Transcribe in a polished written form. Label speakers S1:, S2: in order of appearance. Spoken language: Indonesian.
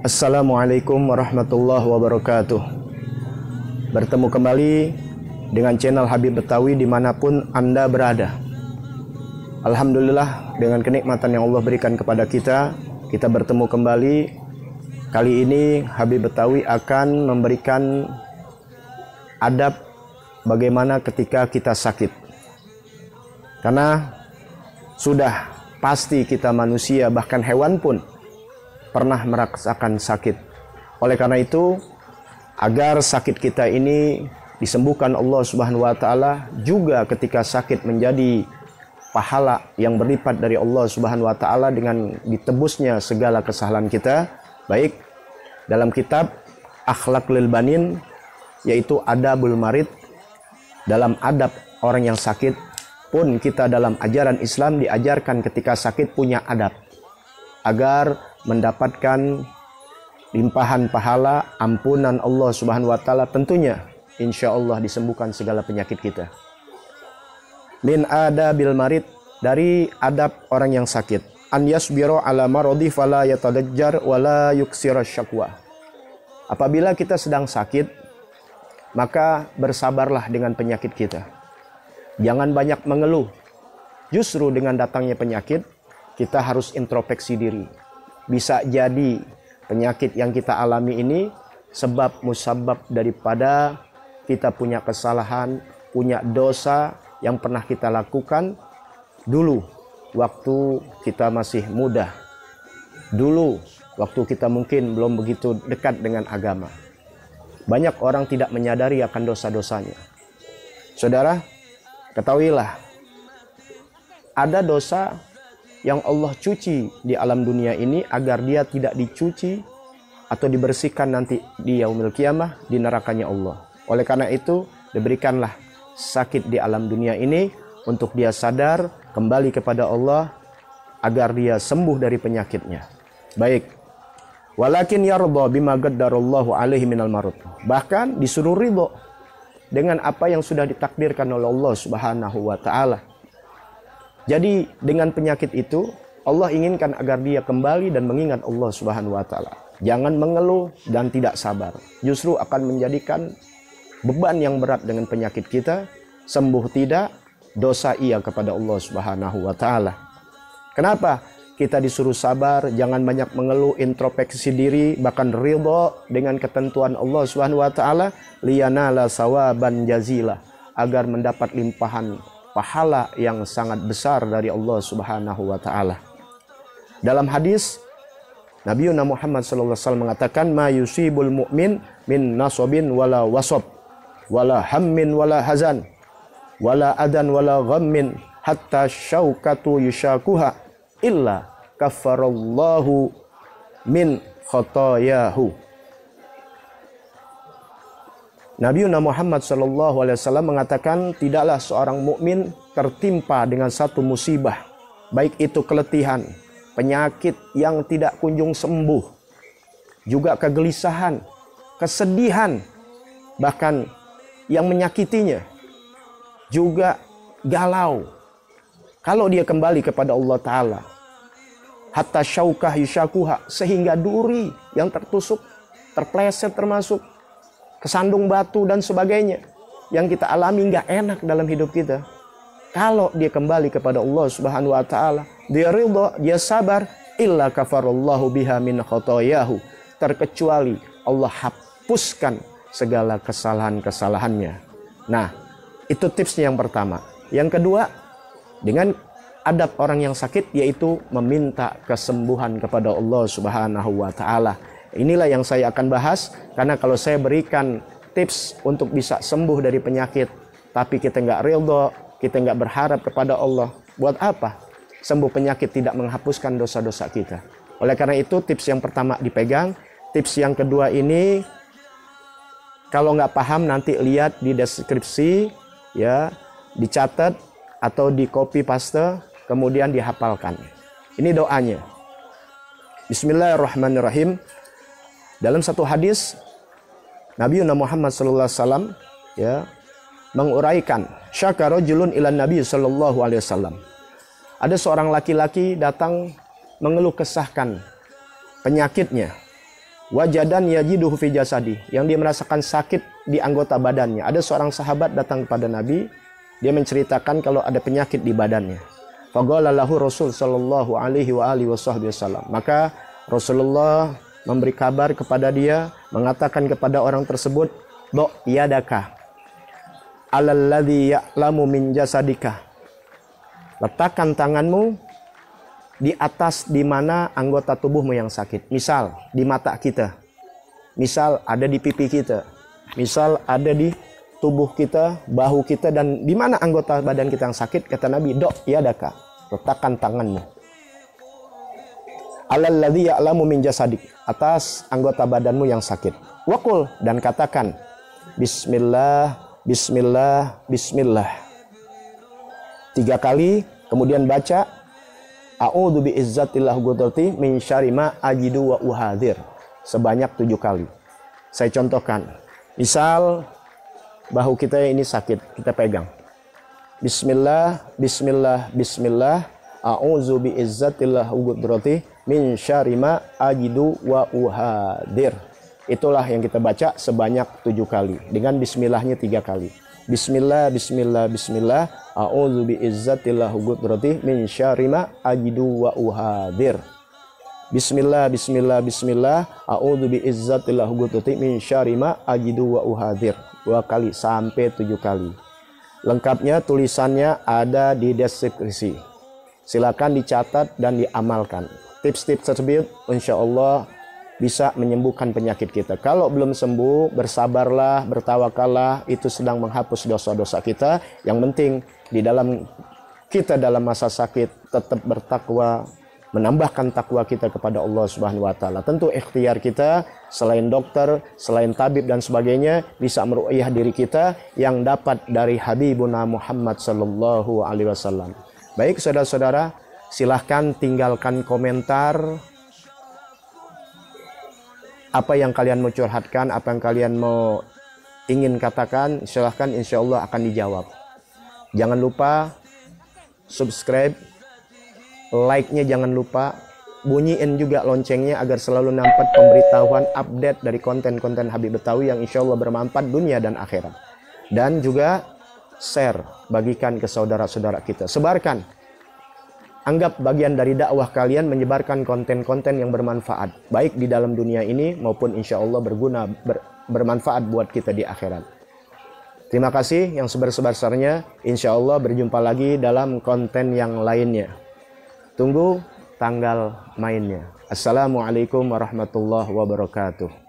S1: Assalamualaikum warahmatullahi wabarakatuh. Bertemu kembali dengan channel Habib Betawi dimanapun Anda berada. Alhamdulillah, dengan kenikmatan yang Allah berikan kepada kita bertemu kembali. Kali ini Habib Betawi akan memberikan adab bagaimana ketika kita sakit. Karena sudah pasti kita manusia, bahkan hewan pun pernah merasakan sakit. Oleh karena itu, agar sakit kita ini disembuhkan Allah Subhanahu wa taala, juga ketika sakit menjadi pahala yang berlipat dari Allah Subhanahu wa taala dengan ditebusnya segala kesalahan kita. Baik, dalam kitab Akhlaqul Banin, yaitu Adabul Marid, dalam adab orang yang sakit pun kita dalam ajaran Islam diajarkan ketika sakit punya adab agar mendapatkan limpahan pahala, ampunan Allah Subhanahu wa taala, tentunya insya Allah disembuhkan segala penyakit kita. Min adabil marid, dari adab orang yang sakit, an yasbiru ala maradi fala yatadajjar wala yuksira syakwa. Apabila kita sedang sakit, maka bersabarlah dengan penyakit kita. Jangan banyak mengeluh. Justru dengan datangnya penyakit, kita harus introspeksi diri. Bisa jadi penyakit yang kita alami ini sebab musabab daripada kita punya kesalahan, punya dosa yang pernah kita lakukan dulu waktu kita masih muda. Dulu waktu kita mungkin belum begitu dekat dengan agama. Banyak orang tidak menyadari akan dosa-dosanya. Saudara, ketahuilah, ada dosa yang Allah cuci di alam dunia ini agar dia tidak dicuci atau dibersihkan nanti di yaumil qiyamah di nerakanya Allah. Oleh karena itu, diberikanlah sakit di alam dunia ini untuk dia sadar kembali kepada Allah agar dia sembuh dari penyakitnya. Baik. Walakin yarda bima qaddarallahu alaihi minal marud. Bahkan disuruh ridho dengan apa yang sudah ditakdirkan oleh Allah Subhanahu wa taala. Jadi dengan penyakit itu Allah inginkan agar dia kembali dan mengingat Allah Subhanahu wa taala. Jangan mengeluh dan tidak sabar. Justru akan menjadikan beban yang berat dengan penyakit kita. Sembuh tidak, dosa iya kepada Allah Subhanahu wa taala. Kenapa kita disuruh sabar, jangan banyak mengeluh, introspeksi diri, bahkan ridho dengan ketentuan Allah Subhanahu wa taala, liyanala sawaban jazila, agar mendapat limpahan pahala yang sangat besar dari Allah Subhanahu wa taala. Dalam hadis Nabi Muhammad sallallahu alaihi wasallam mengatakan, ma yusibul mu'min min nasabin wala wasab wala hammin wala hazan wala adan wala ghammin hatta syaukatu yushakuha illa kafarallahu min khotoyahu. Nabi Muhammad SAW mengatakan, tidaklah seorang mukmin tertimpa dengan satu musibah, baik itu keletihan, penyakit yang tidak kunjung sembuh, juga kegelisahan, kesedihan, bahkan yang menyakitinya, juga galau. Kalau dia kembali kepada Allah Ta'ala, hatta syaukah yushakuha, sehingga duri yang tertusuk, terpleset termasuk, kesandung batu dan sebagainya yang kita alami nggak enak dalam hidup kita. Kalau dia kembali kepada Allah Subhanahu wa taala, dia ridha, dia sabar, illa kafarallahu biha min khotoyahu, terkecuali Allah hapuskan segala kesalahan-kesalahannya. Nah, itu tipsnya yang pertama. Yang kedua, dengan adab orang yang sakit, yaitu meminta kesembuhan kepada Allah Subhanahu wa taala. Inilah yang saya akan bahas, karena kalau saya berikan tips untuk bisa sembuh dari penyakit, tapi kita nggak ridho, kita nggak berharap kepada Allah, buat apa? Sembuh penyakit tidak menghapuskan dosa-dosa kita. Oleh karena itu, tips yang pertama dipegang. Tips yang kedua ini, kalau nggak paham nanti lihat di deskripsi, ya, dicatat atau di copy paste, kemudian dihafalkan. Ini doanya. Bismillahirrahmanirrahim. Dalam satu hadis, Nabi Muhammad SAW ya menguraikan, syaka rajulun ilan Nabi SAW. Ada seorang laki-laki datang mengeluh kesahkan penyakitnya. wajadan yajiduhu fi jasadi, yang dia merasakan sakit di anggota badannya. Ada seorang sahabat datang kepada Nabi, dia menceritakan kalau ada penyakit di badannya. Faqala lahu Rasul sallallahu alaihi wa alihi wasallam. Maka Rasulullah memberi kabar kepada dia, mengatakan kepada orang tersebut, "Do yadaka alalladzi ya'lamu min jasadika." Letakkan tanganmu di atas di mana anggota tubuhmu yang sakit. Misal di mata kita, misal ada di pipi kita, misal ada di tubuh kita, bahu kita, dan di mana anggota badan kita yang sakit. Kata Nabi, "Do yadaka," letakkan tanganmu. Alalladzi ya'lamu min jasadik, atas anggota badanmu yang sakit. Waqul, dan katakan, Bismillah, Bismillah, Bismillah. 3 kali, kemudian baca, A'udzu bi'izzatillah qudrati min syarri ma ajidu wa uhadir, sebanyak 7 kali. Saya contohkan. Misal bahu kita ini sakit, kita pegang. Bismillah, Bismillah, Bismillah. A'udzu bi'izzatillah qudrati min syarri ma ajidu wa uhadir. Itulah yang kita baca sebanyak 7 kali. Dengan bismillahnya 3 kali. Bismillah, Bismillah, Bismillah. A'udzu bi'izzatillah qudrati min syarri ma ajidu wa uhadir. Bismillah, Bismillah, Bismillah. A'udzu bi'izzatillah qudrati min syarri ma ajidu wa uhadir. 2 kali sampai 7 kali. Lengkapnya tulisannya ada di deskripsi. Silakan dicatat dan diamalkan. Tips-tips tersebut insya Allah bisa menyembuhkan penyakit kita. Kalau belum sembuh, bersabarlah, bertawakallah, itu sedang menghapus dosa-dosa kita. Yang penting di dalam kita dalam masa sakit tetap bertakwa, menambahkan takwa kita kepada Allah Subhanahu wa taala. Tentu ikhtiar kita selain dokter, selain tabib dan sebagainya bisa meruqyah diri kita yang dapat dari Habibuna Muhammad sallallahu alaihi wasallam. Baik saudara-saudara, silahkan tinggalkan komentar apa yang kalian mau curhatkan, apa yang kalian mau ingin katakan, silahkan, insya Allah akan dijawab. Jangan lupa subscribe, like-nya jangan lupa, bunyiin juga loncengnya agar selalu nampak pemberitahuan update dari konten-konten Habib Betawi yang insya Allah bermanfaat dunia dan akhirat. Dan juga share, bagikan ke saudara-saudara kita, sebarkan. Anggap bagian dari dakwah kalian menyebarkan konten-konten yang bermanfaat, baik di dalam dunia ini maupun insya Allah berguna, bermanfaat buat kita di akhirat. Terima kasih yang sebesar-besarnya. Insya Allah berjumpa lagi dalam konten yang lainnya. Tunggu tanggal mainnya. Assalamualaikum warahmatullahi wabarakatuh.